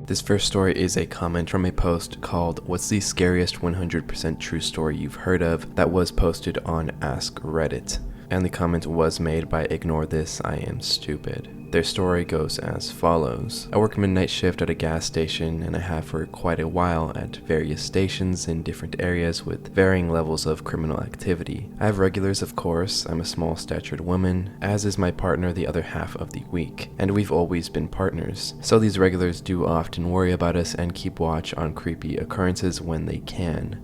This first story is a comment from a post called "What's the scariest 100% true story you've heard of?" that was posted on Ask Reddit. And the comment was made by Ignore This, I Am Stupid. Their story goes as follows. I work midnight shift at a gas station, and I have for quite a while at various stations in different areas with varying levels of criminal activity. I have regulars, of course. I'm a small-statured woman, as is my partner the other half of the week, and we've always been partners. So these regulars do often worry about us and keep watch on creepy occurrences when they can.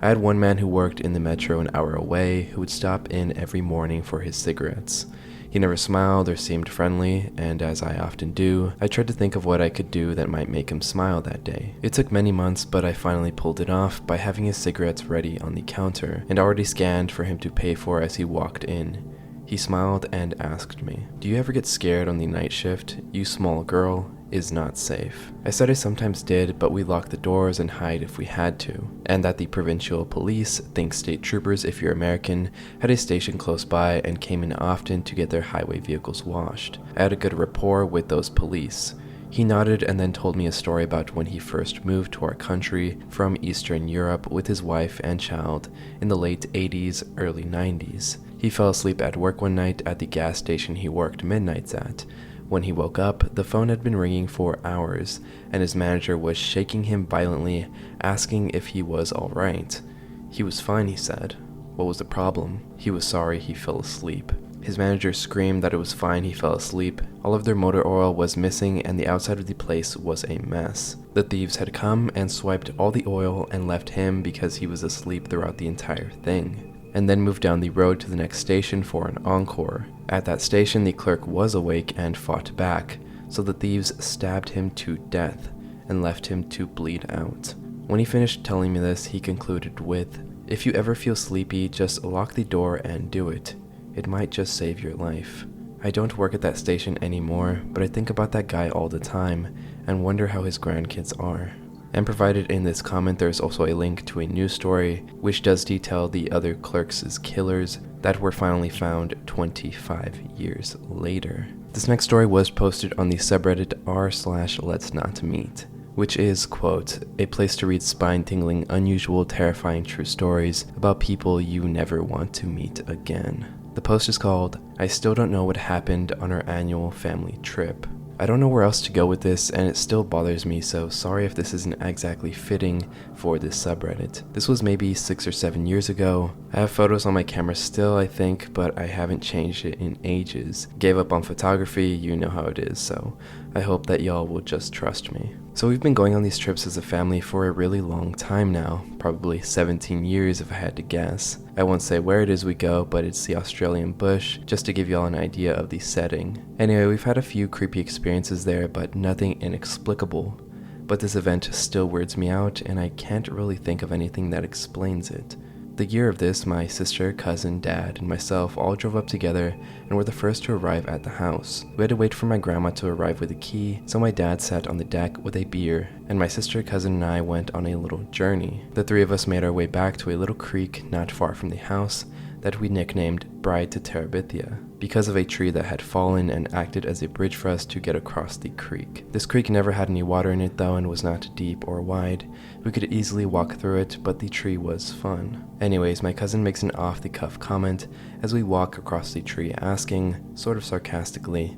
I had one man who worked in the metro an hour away who would stop in every morning for his cigarettes. He never smiled or seemed friendly, and as I often do, I tried to think of what I could do that might make him smile that day. It took many months, but I finally pulled it off by having his cigarettes ready on the counter and already scanned for him to pay for as he walked in. He smiled and asked me, "Do you ever get scared on the night shift? You small girl is not safe." I said I sometimes did, but we locked the doors and hide if we had to, and that the provincial police, think state troopers if you're American, had a station close by and came in often to get their highway vehicles washed. I had a good rapport with those police. He nodded and then told me a story about when he first moved to our country from Eastern Europe with his wife and child in the late 80s, early 90s. He fell asleep at work one night at the gas station he worked midnights at. When he woke up, the phone had been ringing for hours, and his manager was shaking him violently, asking if he was alright. He was fine, he said. What was the problem? He was sorry he fell asleep. His manager screamed that it was fine he fell asleep. All of their motor oil was missing and the outside of the place was a mess. The thieves had come and swiped all the oil and left him because he was asleep throughout the entire thing, and then moved down the road to the next station for an encore. At that station, the clerk was awake and fought back, so the thieves stabbed him to death and left him to bleed out. When he finished telling me this, he concluded with, "If you ever feel sleepy, just lock the door and do it. It might just save your life." I don't work at that station anymore, but I think about that guy all the time and wonder how his grandkids are. And provided in this comment, there's also a link to a news story which does detail the other clerks' killers that were finally found 25 years later. This next story was posted on the subreddit r/letsnotmeet, which is, quote, "a place to read spine-tingling, unusual, terrifying true stories about people you never want to meet again." The post is called, "I still don't know what happened on our annual family trip." I don't know where else to go with this, and it still bothers me, so sorry if this isn't exactly fitting for this subreddit. This was maybe 6 or 7 years ago. I have photos on my camera still, I think, but I haven't changed it in ages. Gave up on photography, you know how it is, so I hope that y'all will just trust me. So we've been going on these trips as a family for a really long time now, probably 17 years if I had to guess. I won't say where it is we go, but it's the Australian bush, just to give y'all an idea of the setting. Anyway, we've had a few creepy experiences there, but nothing inexplicable. But this event still weirds me out, and I can't really think of anything that explains it. The year of this, my sister, cousin, dad, and myself all drove up together and were the first to arrive at the house. We had to wait for my grandma to arrive with a key, so my dad sat on the deck with a beer, and my sister, cousin, and I went on a little journey. The three of us made our way back to a little creek not far from the house that we nicknamed Bride to Terabithia, because of a tree that had fallen and acted as a bridge for us to get across the creek. This creek never had any water in it though and was not deep or wide. We could easily walk through it, but the tree was fun. Anyways, my cousin makes an off-the-cuff comment as we walk across the tree, asking, sort of sarcastically,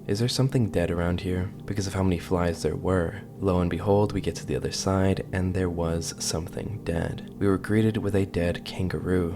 "Is there something dead around here?" because of how many flies there were. Lo and behold, we get to the other side, and there was something dead. We were greeted with a dead kangaroo.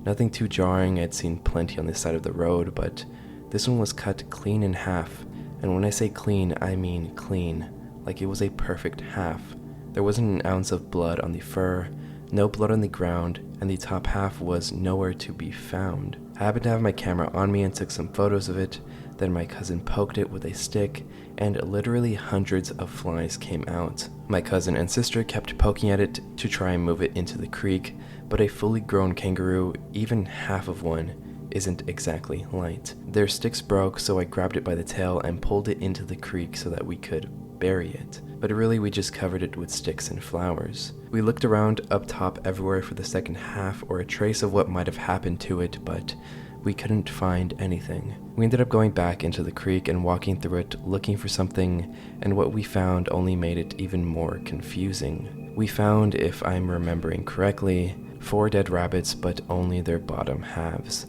Nothing too jarring, I'd seen plenty on this side of the road, but this one was cut clean in half, and when I say clean, I mean clean, like it was a perfect half. There wasn't an ounce of blood on the fur, no blood on the ground, and the top half was nowhere to be found. I happened to have my camera on me and took some photos of it. Then my cousin poked it with a stick, and literally hundreds of flies came out. My cousin and sister kept poking at it to try and move it into the creek, but a fully grown kangaroo, even half of one, isn't exactly light. Their sticks broke, so I grabbed it by the tail and pulled it into the creek so that we could bury it. But really we just covered it with sticks and flowers. We looked around up top everywhere for the second half or a trace of what might have happened to it, but we couldn't find anything. We ended up going back into the creek and walking through it looking for something, and what we found only made it even more confusing. We found, if I'm remembering correctly, 4 dead rabbits, but only their bottom halves,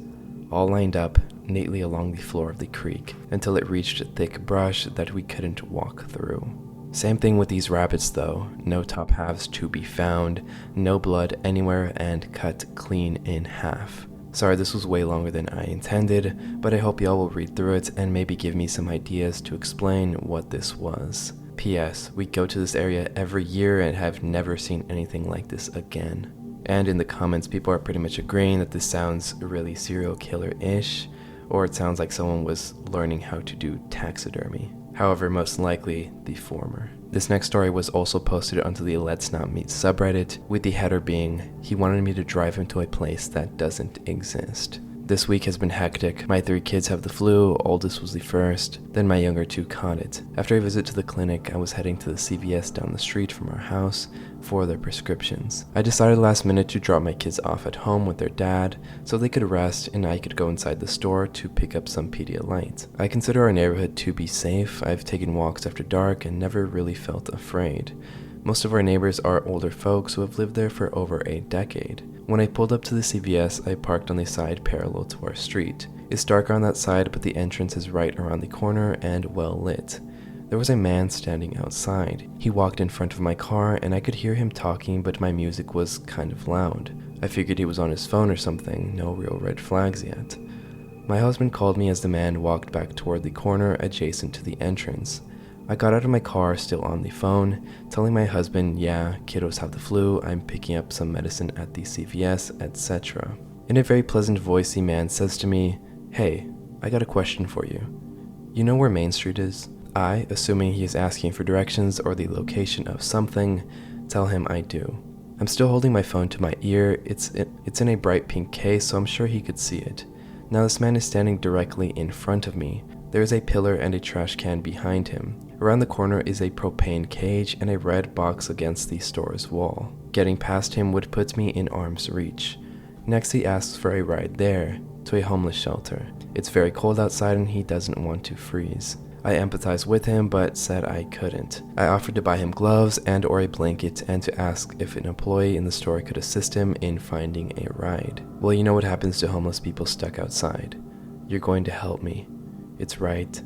all lined up neatly along the floor of the creek until it reached thick brush that we couldn't walk through. Same thing with these rabbits though, no top halves to be found, no blood anywhere, and cut clean in half. Sorry this was way longer than I intended, but I hope y'all will read through it and maybe give me some ideas to explain what this was. P.S. We go to this area every year and have never seen anything like this again. And in the comments people are pretty much agreeing that this sounds really serial killer-ish, or it sounds like someone was learning how to do taxidermy. However, most likely the former. This next story was also posted onto the Let's Not Meet subreddit, with the header being, he wanted me to drive him to a place that doesn't exist. This week has been hectic. My 3 kids have the flu, oldest was the first, then my younger 2 caught it. After a visit to the clinic, I was heading to the CVS down the street from our house for their prescriptions. I decided last minute to drop my kids off at home with their dad so they could rest and I could go inside the store to pick up some Pedialyte. I consider our neighborhood to be safe. I've taken walks after dark and never really felt afraid. Most of our neighbors are older folks who have lived there for over a decade. When I pulled up to the CVS, I parked on the side parallel to our street. It's darker on that side, but the entrance is right around the corner and well lit. There was a man standing outside. He walked in front of my car and I could hear him talking, but my music was kind of loud. I figured he was on his phone or something, no real red flags yet. My husband called me as the man walked back toward the corner adjacent to the entrance. I got out of my car, still on the phone, telling my husband, yeah, kiddos have the flu, I'm picking up some medicine at the CVS, etc. In a very pleasant voice, the man says to me, hey, I got a question for you. You know where Main Street is? I, assuming he is asking for directions or the location of something, tell him I do. I'm still holding my phone to my ear. It's in a bright pink case, so I'm sure he could see it. Now this man is standing directly in front of me. There is a pillar and a trash can behind him. Around the corner is a propane cage and a red box against the store's wall. Getting past him would put me in arm's reach. Next he asks for a ride there, to a homeless shelter. It's very cold outside and he doesn't want to freeze. I empathized with him but said I couldn't. I offered to buy him gloves and or a blanket and to ask if an employee in the store could assist him in finding a ride. Well, you know what happens to homeless people stuck outside. You're going to help me. It's right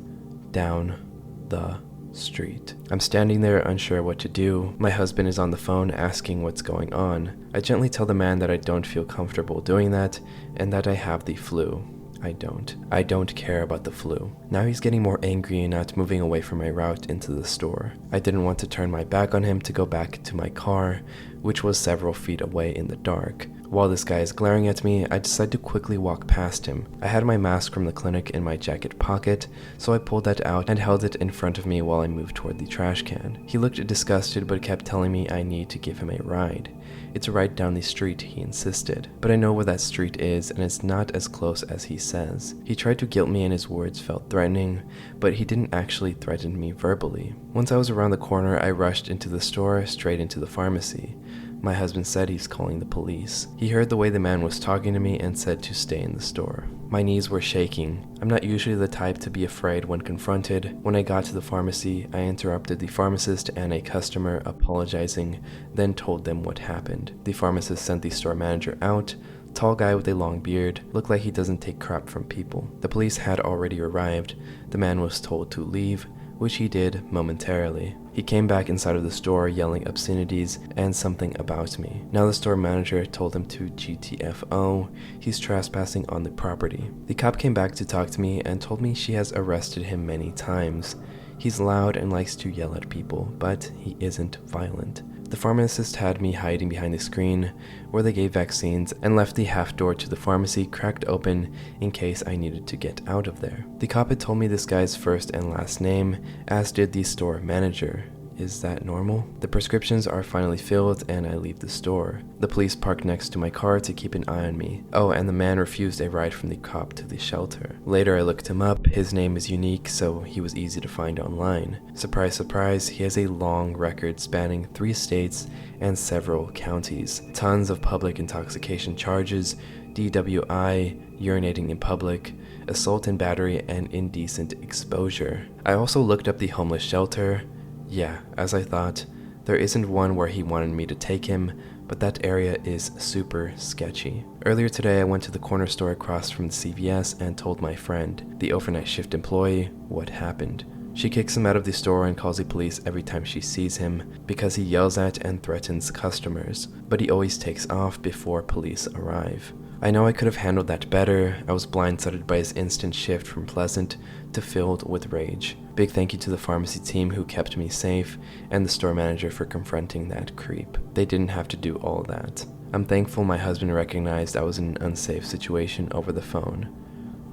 down the street. I'm standing there unsure what to do. My husband is on the phone asking what's going on. I gently tell the man that I don't feel comfortable doing that and that I have the flu. I don't care about the flu. Now he's getting more angry and not moving away from my route into the store. I didn't want to turn my back on him to go back to my car, which was several feet away in the dark. While this guy is glaring at me, I decide to quickly walk past him. I had my mask from the clinic in my jacket pocket, so I pulled that out and held it in front of me while I moved toward the trash can. He looked disgusted but kept telling me I need to give him a ride. It's right down the street, he insisted. But I know where that street is and it's not as close as he says. He tried to guilt me and his words felt threatening, but he didn't actually threaten me verbally. Once I was around the corner, I rushed into the store, straight into the pharmacy. My husband said he's calling the police. He heard the way the man was talking to me and said to stay in the store. My knees were shaking. I'm not usually the type to be afraid when confronted. When I got to the pharmacy, I interrupted the pharmacist and a customer, apologizing, then told them what happened. The pharmacist sent the store manager out. Tall guy with a long beard, looked like he doesn't take crap from people. The police had already arrived. The man was told to leave, which he did momentarily. He came back inside of the store yelling obscenities and something about me. Now the store manager told him to GTFO, he's trespassing on the property. The cop came back to talk to me and told me she has arrested him many times. He's loud and likes to yell at people, but he isn't violent. The pharmacist had me hiding behind the screen where they gave vaccines and left the half door to the pharmacy cracked open in case I needed to get out of there. The cop had told me this guy's first and last name, as did the store manager. Is that normal? The prescriptions are finally filled and I leave the store. The police park next to my car to keep an eye on me. Oh, and the man refused a ride from the cop to the shelter. Later I looked him up. His name is unique, so he was easy to find online. Surprise, surprise, he has a long record spanning 3 states and several counties. Tons of public intoxication charges, DWI, urinating in public, assault and battery, and indecent exposure. I also looked up the homeless shelter. Yeah, as I thought, there isn't one where he wanted me to take him, but that area is super sketchy. Earlier today, I went to the corner store across from the CVS and told my friend, the overnight shift employee, what happened. She kicks him out of the store and calls the police every time she sees him because he yells at and threatens customers, but he always takes off before police arrive. I know I could have handled that better. I was blindsided by his instant shift from pleasant to filled with rage. Big thank you to the pharmacy team who kept me safe and the store manager for confronting that creep. They didn't have to do all that. I'm thankful my husband recognized I was in an unsafe situation over the phone.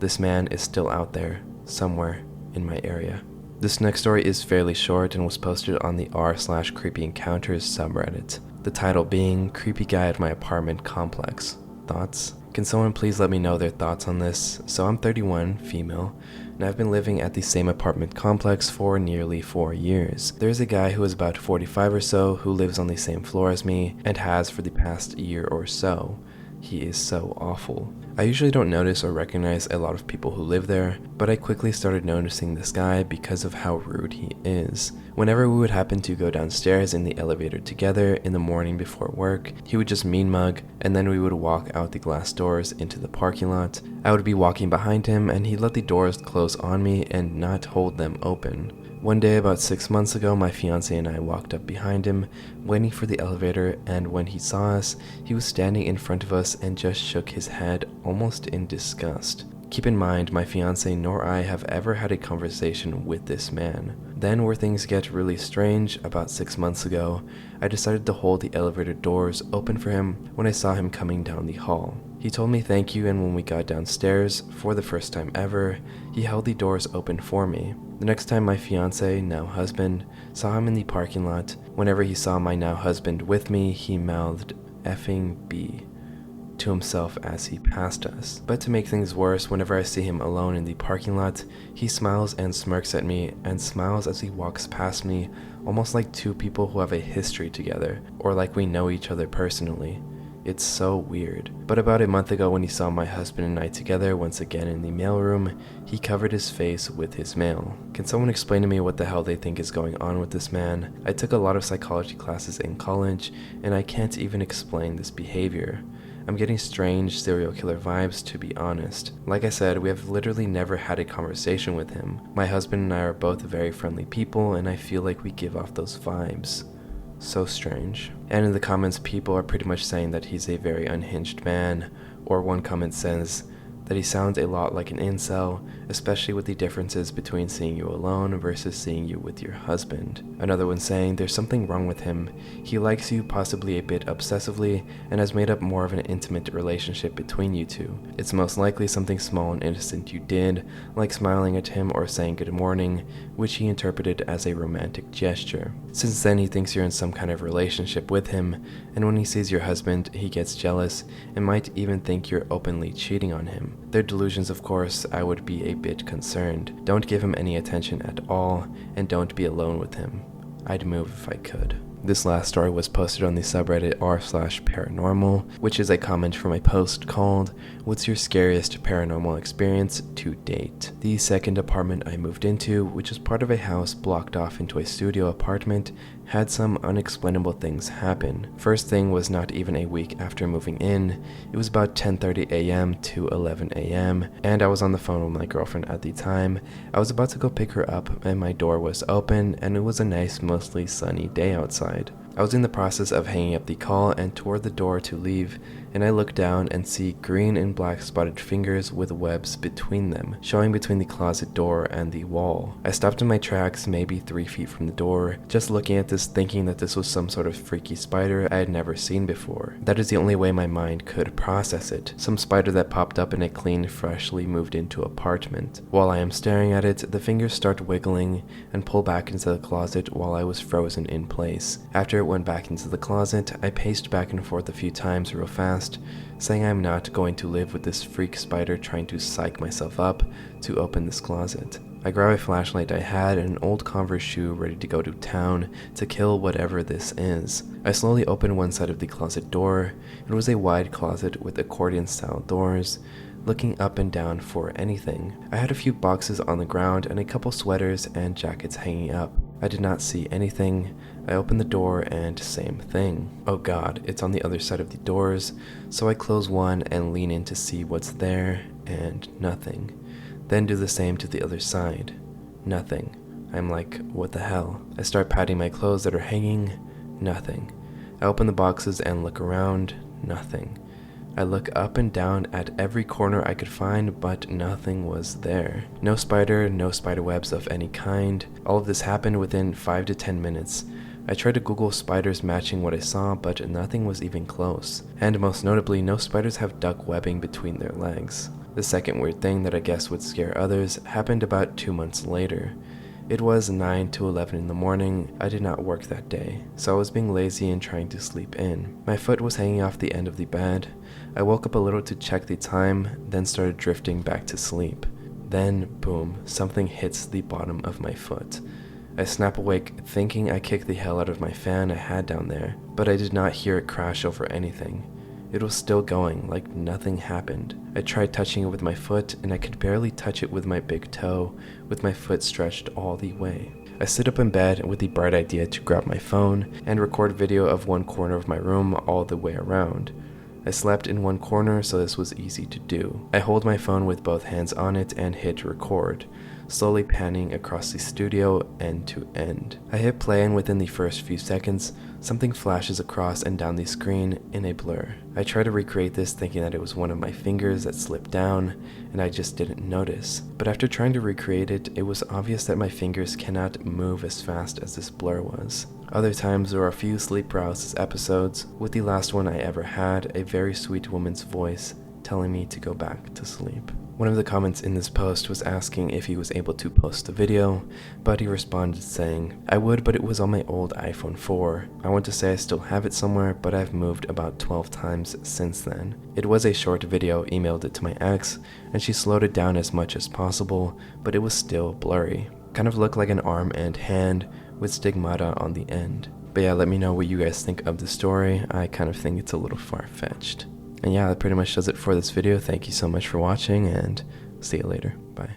This man is still out there, somewhere in my area. This next story is fairly short and was posted on the r/creepy encounters subreddit. The title being Creepy Guy at My Apartment Complex. Thoughts? Can someone please let me know their thoughts on this? So I'm 31, female, and I've been living at the same apartment complex for nearly 4 years. There's a guy who is about 45 or so who lives on the same floor as me and has for the past year or so. He is so awful. I usually don't notice or recognize a lot of people who live there, but I quickly started noticing this guy because of how rude he is. Whenever we would happen to go downstairs in the elevator together in the morning before work, he would just mean mug, and then we would walk out the glass doors into the parking lot. I would be walking behind him and he'd let the doors close on me and not hold them open. One day about 6 months ago, my fiance and I walked up behind him, waiting for the elevator, and when he saw us, he was standing in front of us and just shook his head, almost in disgust. Keep in mind, my fiance nor I have ever had a conversation with this man. Then, where things get really strange, about 6 months ago, I decided to hold the elevator doors open for him when I saw him coming down the hall. He told me thank you, and when we got downstairs, for the first time ever, he held the doors open for me. The next time my fiance, now husband, saw him in the parking lot, whenever he saw my now husband with me, he mouthed effing B to himself as he passed us. But to make things worse, whenever I see him alone in the parking lot, he smiles and smirks at me and smiles as he walks past me, almost like 2 people who have a history together, or like we know each other personally. It's so weird. But about a month ago, when he saw my husband and I together once again in the mailroom, he covered his face with his mail. Can someone explain to me what the hell they think is going on with this man? I took a lot of psychology classes in college, and I can't even explain this behavior. I'm getting strange serial killer vibes, to be honest. Like I said, we have literally never had a conversation with him. My husband and I are both very friendly people, and I feel like we give off those vibes. So strange. And in the comments, people are pretty much saying that he's a very unhinged man, or one comment says that he sounds a lot like an incel, especially with the differences between seeing you alone versus seeing you with your husband. Another one saying there's something wrong with him. He likes you possibly a bit obsessively and has made up more of an intimate relationship between you two. It's most likely something small and innocent you did, like smiling at him or saying good morning, which he interpreted as a romantic gesture. Since then, he thinks you're in some kind of relationship with him, and when he sees your husband, he gets jealous and might even think you're openly cheating on him. Their delusions, of course. I would be a bit concerned. Don't give him any attention at all, and don't be alone with him. I'd move if I could. This last story was posted on the subreddit r/paranormal, which is a comment from a post called, "What's your scariest paranormal experience to date?" The second apartment I moved into, which is part of a house blocked off into a studio apartment, had some unexplainable things happen. First thing was not even a week after moving in. It was about 10:30 a.m. to 11 a.m. and I was on the phone with my girlfriend at the time. I was about to go pick her up and my door was open and it was a nice, mostly sunny day outside. I was in the process of hanging up the call and toward the door to leave, and I look down and see green and black spotted fingers with webs between them, showing between the closet door and the wall. I stopped in my tracks maybe 3 feet from the door, just looking at this thinking that this was some sort of freaky spider I had never seen before. That is the only way my mind could process it. Some spider that popped up in a clean, freshly moved into apartment. While I am staring at it, the fingers start wiggling and pull back into the closet while I was frozen in place. After it went back into the closet, I paced back and forth a few times real fast, saying I'm not going to live with this freak spider trying to psych myself up to open this closet. I grab a flashlight I had and an old Converse shoe ready to go to town to kill whatever this is. I slowly opened one side of the closet door. It was a wide closet with accordion-style doors, looking up and down for anything. I had a few boxes on the ground and a couple sweaters and jackets hanging up. I did not see anything. I opened the door and same thing. Oh god, it's on the other side of the doors, so I close one and lean in to see what's there, and nothing. Then do the same to the other side. Nothing. I'm like, what the hell? I start patting my clothes that are hanging. Nothing. I open the boxes and look around. Nothing. I look up and down at every corner I could find, but nothing was there. No spider, no spider webs of any kind. All of this happened within 5 to 10 minutes. I tried to Google spiders matching what I saw, but nothing was even close. And most notably, no spiders have duck webbing between their legs. The second weird thing that I guess would scare others happened about 2 months later. It was 9 to 11 in the morning. I did not work that day, so I was being lazy and trying to sleep in. My foot was hanging off the end of the bed. I woke up a little to check the time, then started drifting back to sleep. Then, boom, something hits the bottom of my foot. I snap awake thinking I kicked the hell out of my fan I had down there, but I did not hear it crash over anything. It was still going, like nothing happened. I tried touching it with my foot, and I could barely touch it with my big toe, with my foot stretched all the way. I sit up in bed with the bright idea to grab my phone and record video of one corner of my room all the way around. I slept in one corner, so this was easy to do. I hold my phone with both hands on it and hit record, slowly panning across the studio end to end. I hit play, and within the first few seconds, something flashes across and down the screen in a blur. I try to recreate this thinking that it was one of my fingers that slipped down, and I just didn't notice. But after trying to recreate it, it was obvious that my fingers cannot move as fast as this blur was. Other times there are a few sleep paralysis episodes, with the last one I ever had a very sweet woman's voice telling me to go back to sleep. One of the comments in this post was asking if he was able to post the video, but he responded saying, I would, but it was on my old iPhone 4. I want to say I still have it somewhere, but I've moved about 12 times since then. It was a short video, emailed it to my ex, and she slowed it down as much as possible, but it was still blurry. Kind of looked like an arm and hand with stigmata on the end. But yeah, let me know what you guys think of the story. I kind of think it's a little far-fetched. And yeah, that pretty much does it for this video. Thank you so much for watching, and see you later. Bye.